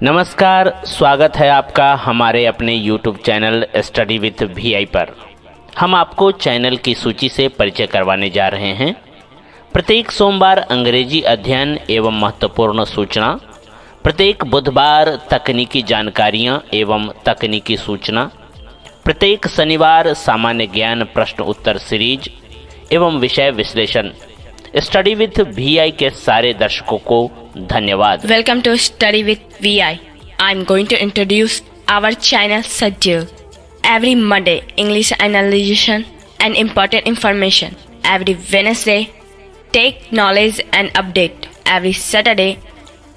नमस्कार, स्वागत है आपका हमारे अपने YouTube channel study with VI पर। हम आपको चैनल की सूची से परिचय करवाने जा रहे हैं। प्रत्येक सोमवार अंग्रेजी अध्ययन एवं महत्वपूर्ण सूचना, प्रत्येक बुधवार तकनीकी जानकारियां एवं तकनीकी सूचना, प्रत्येक शनिवार सामान्य ज्ञान प्रश्न उत्तर सीरीज एवं विषय विश्लेषण। स्टडी विथ VI के सारे दर्शकों को धन्यवाद। Welcome to Study with VI. I'm going to introduce our channel schedule. Every Monday, English analysis and important information. Every Wednesday, take knowledge and update. Every Saturday,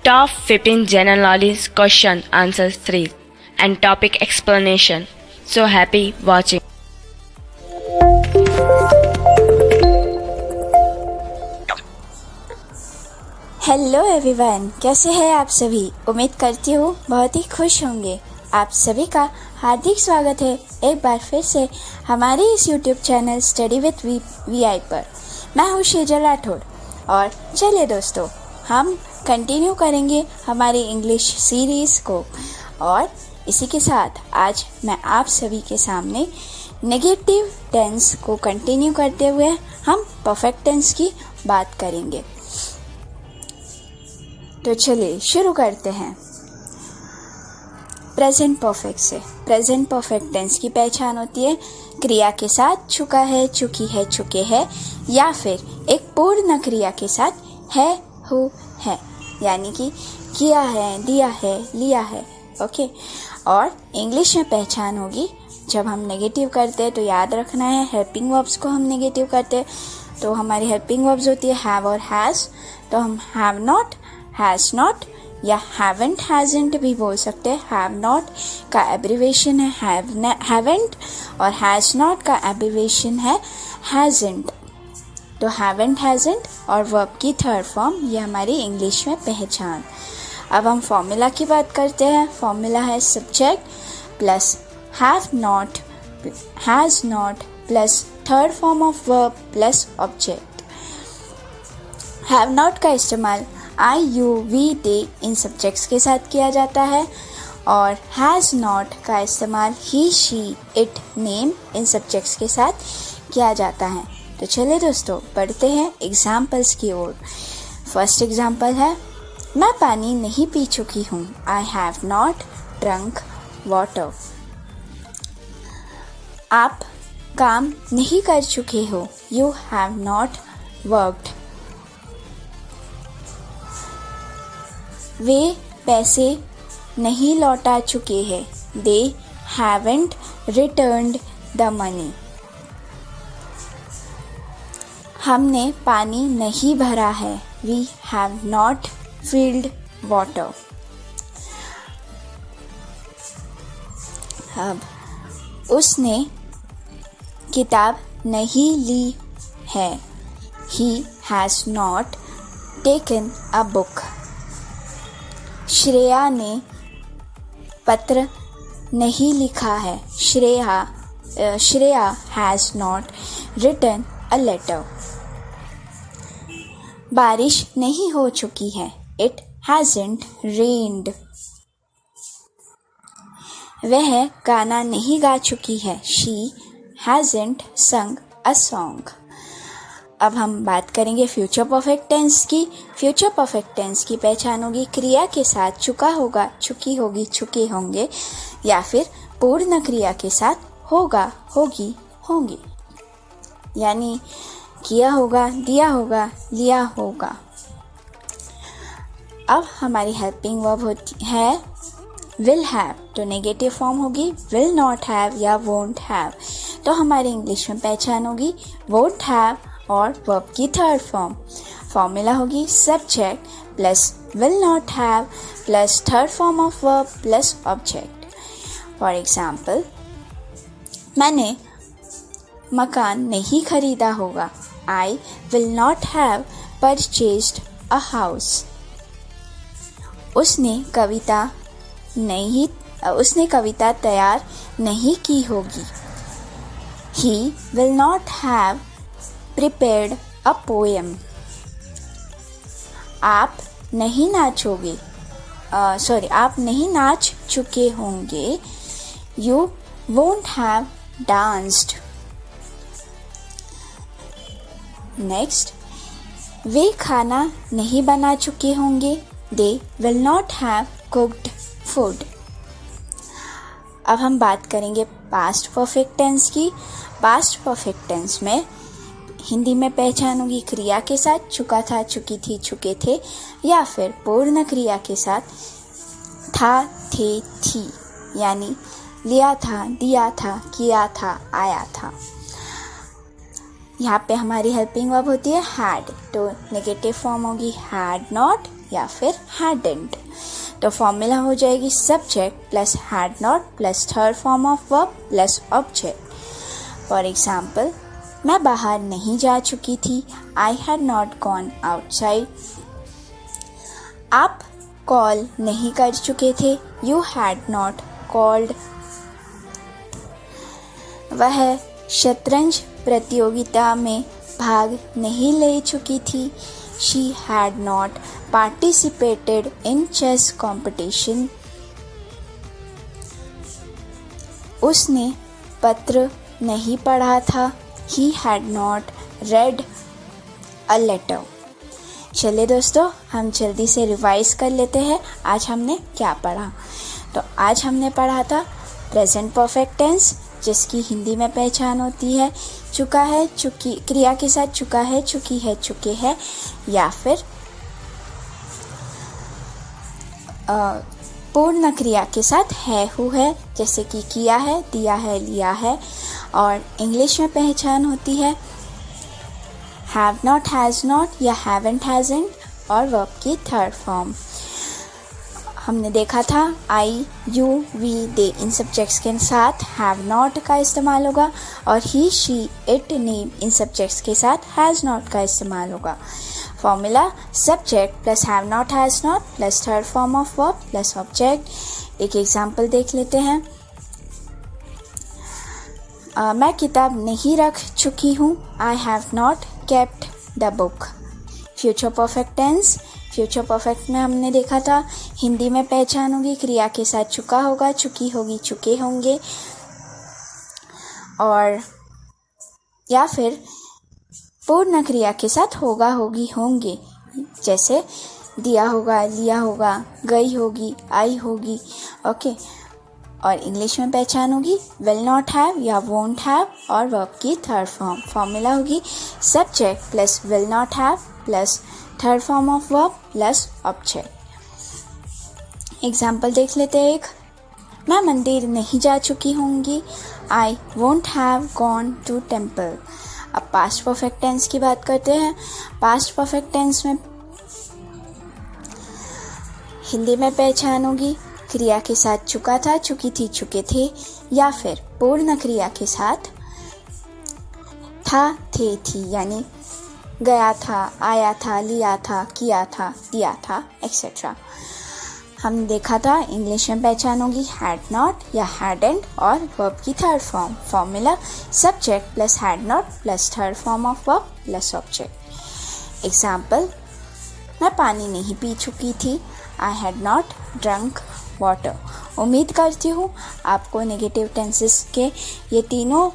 top 15 general knowledge question answer 3 and topic explanation. So happy watching. Hello everyone, कैसे हैं आप सभी। उम्मीद करती हूँ बहुत ही खुश होंगे। आप सभी का हार्दिक स्वागत है एक बार फिर से हमारे इस YouTube channel study with VI पर। मैं हूँ शेजल राठौड़ और चलिए दोस्तों, हम कंटिन्यू करेंगे हमारी इंग्लिश सीरीज़ को। और इसी के साथ आज मैं आप सभी के सामने नेगेटिव टेंस को कंटिन्यू करते हुए हम परफेक्ट टेंस की बात करेंगे। तो चलिए शुरू करते हैं प्रेजेंट परफेक्ट से। प्रेजेंट परफेक्ट टेंस की पहचान होती है क्रिया के साथ चुका है, चुकी है, चुके हैं या फिर एक पूर्ण क्रिया के साथ है, हु, है, यानी कि किया है, दिया है, लिया है। ओके। और इंग्लिश में पहचान होगी जब हम नेगेटिव करते हैं तो याद रखना है हेल्पिंग वर्ब्स को हम नेगेटिव करते हैं तो हमारी हेल्पिंग वर्ब्स होती है हैव और हैज़। तो हम हैव नॉट, हैज़ नॉट या हैवेंट, हैज़ेंट भी बोल सकते हैं। हैव नॉट का एब्रीवेशन है हैवेंट और हैज़ नॉट का एब्रीवेशन है हैज़ेंट। तो हैवेंट, हैज़ेंट और वर्ब की थर्ड फॉर्म, ये हमारी इंग्लिश में पहचान। अब हम फॉर्मूला की बात करते हैं। फॉर्मूला है subject plus have not, has not plus third form of verb plus object. Have not का इस्तेमाल I, you, we, they in subjects के साथ किया जाता है और हैज़ नॉट का इस्तेमाल he, she, it, name in subjects के साथ किया जाता है। तो चलिए दोस्तों, बढ़ते हैं एग्जाम्पल्स की ओर। फर्स्ट एग्जाम्पल है मैं पानी नहीं पी चुकी हूँ। I have not drunk water। आप काम नहीं कर चुके हो। You have not worked। वे पैसे नहीं लौटा चुके हैं। They haven't returned the money। हमने पानी नहीं भरा है। We have not filled water। अब उसने किताब नहीं ली है। He has not taken a book। Shreya ने पत्र नहीं लिखा है। Shreya has not written a letter. बारिश नहीं हो चुकी है। It hasn't rained. वह गाना नहीं गा चुकी है। शी हैज़न्ट संग अ सॉन्ग। अब हम बात करेंगे फ्यूचर परफेक्ट टेंस की। फ्यूचर परफेक्ट टेंस की पहचान होगी क्रिया के साथ चुका होगा, चुकी होगी, चुके होंगे या फिर पूर्ण क्रिया के साथ होगा, होगी, होंगे, यानी किया होगा, दिया होगा, लिया होगा। अब हमारी हेल्पिंग वर्ब होती है विल हैव। तो नेगेटिव फॉर्म होगी विल नॉट हैव या वोंट हैव। तो हमारी इंग्लिश में पहचान होगी वोंट हैव और वर्ब की थर्ड फॉर्म। फॉर्मूला होगी subject plus will not have plus third form of verb plus object. For example, मैंने मकान नहीं खरीदा होगा। I will not have purchased a house। उसने कविता तैयार नहीं की होगी। He will not have prepared a poem। आप नहीं नाचोगे। आप नहीं नाच चुके होंगे. You won't have danced. Next, वे खाना नहीं बना चुके होंगे. They will not have cooked food. अब हम बात करेंगे पास्ट परफेक्ट टेंस की. पास्ट परफेक्ट टेंस में हिंदी में पहचान होगी क्रिया के साथ चुका था, चुकी थी, चुके थे, या फिर पूर्ण क्रिया के साथ था, थे, थी, यानी लिया था, दिया था, किया था, आया था. यहाँ पे हमारी हेल्पिंग वर्ब होती है हैड, तो नेगेटिव फॉर्म होगी हैड नॉट या फिर हैडंट. तो फॉर्मूला हो जाएगी subject plus had not plus third form of verb plus object. For example, मैं बाहर नहीं जा चुकी थी. I had not gone outside. आप कॉल नहीं कर चुके थे. You had not called. वह शतरंज प्रतियोगिता में भाग नहीं ले चुकी थी. She had not participated in chess competition. उसने पत्र नहीं पढ़ा था. He had not read a letter. चलिए दोस्तों, हम जल्दी से रिवाइज कर लेते हैं आज हमने क्या पढ़ा. तो आज हमने पढ़ा था प्रेजेंट परफेक्ट टेंस, जिसकी हिंदी में पहचान होती है चुका है, चुकी, क्रिया के साथ चुका है, चुकी है, चुके हैं, या फिर पूर्ण क्रिया के साथ है, हु है, जैसे कि किया है, दिया है, लिया है. और इंग्लिश में पहचान होती है हैव नॉट, हैज़ नॉट या हैवंट, हैज़ंट और वर्ब की थर्ड फॉर्म. हमने देखा था I, you, we, they in subjects के साथ हैव नॉट का इस्तेमाल होगा और he, she, it, name in subjects के साथ हैज़ नॉट का इस्तेमाल होगा. Formula subject plus have not, has not plus third form of verb plus object. एक एग्जाम्पल देख लेते हैं. मैं किताब नहीं रख चुकी हूँ. I have not kept the book. Future perfect tense. Future perfect में हमने देखा था हिंदी में पहचान होगी क्रिया के साथ चुका होगा, चुकी होगी, चुके होंगे, और या फिर पूर्ण क्रिया के साथ होगा, होगी, होंगे, जैसे दिया होगा, लिया होगा, गई होगी, आई होगी. ओके. और इंग्लिश में पहचान होगी विल नॉट हैव या वोंट हैव और वर्ब की थर्ड फॉर्म. फॉर्मूला होगी subject plus will not have plus third form of verb plus object. Example देख लेते हैं एक. मैं मंदिर नहीं जा चुकी होंगी. I won't have gone to temple. अब पास्ट परफेक्ट टेंस की बात करते हैं. पास्ट परफेक्ट टेंस में हिंदी में पहचान होगी क्रिया के साथ चुका था, चुकी थी, चुके थे, या फिर पूर्ण क्रिया के साथ था, थे, थी, यानी गया था, आया था, लिया था, किया था, दिया था, एक्सेट्रा. हमने देखा था इंग्लिश में पहचान होगी हैड नॉट या हैडंट और वर्ब की third form. Formula subject plus had not plus third form of verb plus object. Example, मैं पानी नहीं पी चुकी थी. I had not drunk water. उम्मीद करती हूँ आपको नेगेटिव टेंसेस के ये तीनों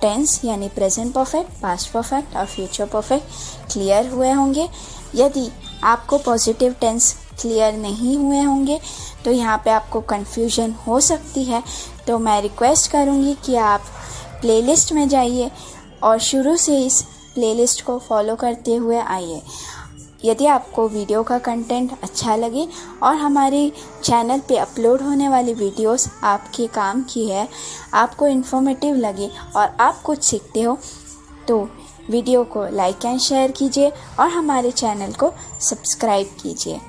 टेंस यानी प्रेजेंट परफेक्ट, पास्ट परफेक्ट और फ्यूचर परफेक्ट क्लियर हुए होंगे. यदि आपको पॉजिटिव टेंस क्लियर नहीं हुए होंगे तो यहाँ पे आपको कन्फ्यूजन हो सकती है. तो मैं रिक्वेस्ट करूँगी कि आप प्लेलिस्ट में जाइए और शुरू से इस प्लेलिस्ट को फॉलो करते हुए आइए. यदि आपको वीडियो का कंटेंट अच्छा लगे और हमारे चैनल पे अपलोड होने वाली वीडियोस आपके काम की है, आपको इन्फॉर्मेटिव लगे और आप कुछ सीखते हो, तो वीडियो को लाइक एंड शेयर कीजिए और हमारे चैनल को सब्सक्राइब कीजिए.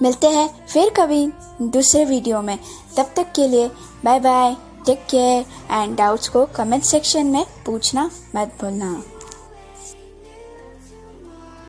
मिलते हैं फिर कभी दूसरे वीडियो में. तब तक के लिए bye bye, take care and doubts को कमेंट सेक्शन में पूछना मत भूलना.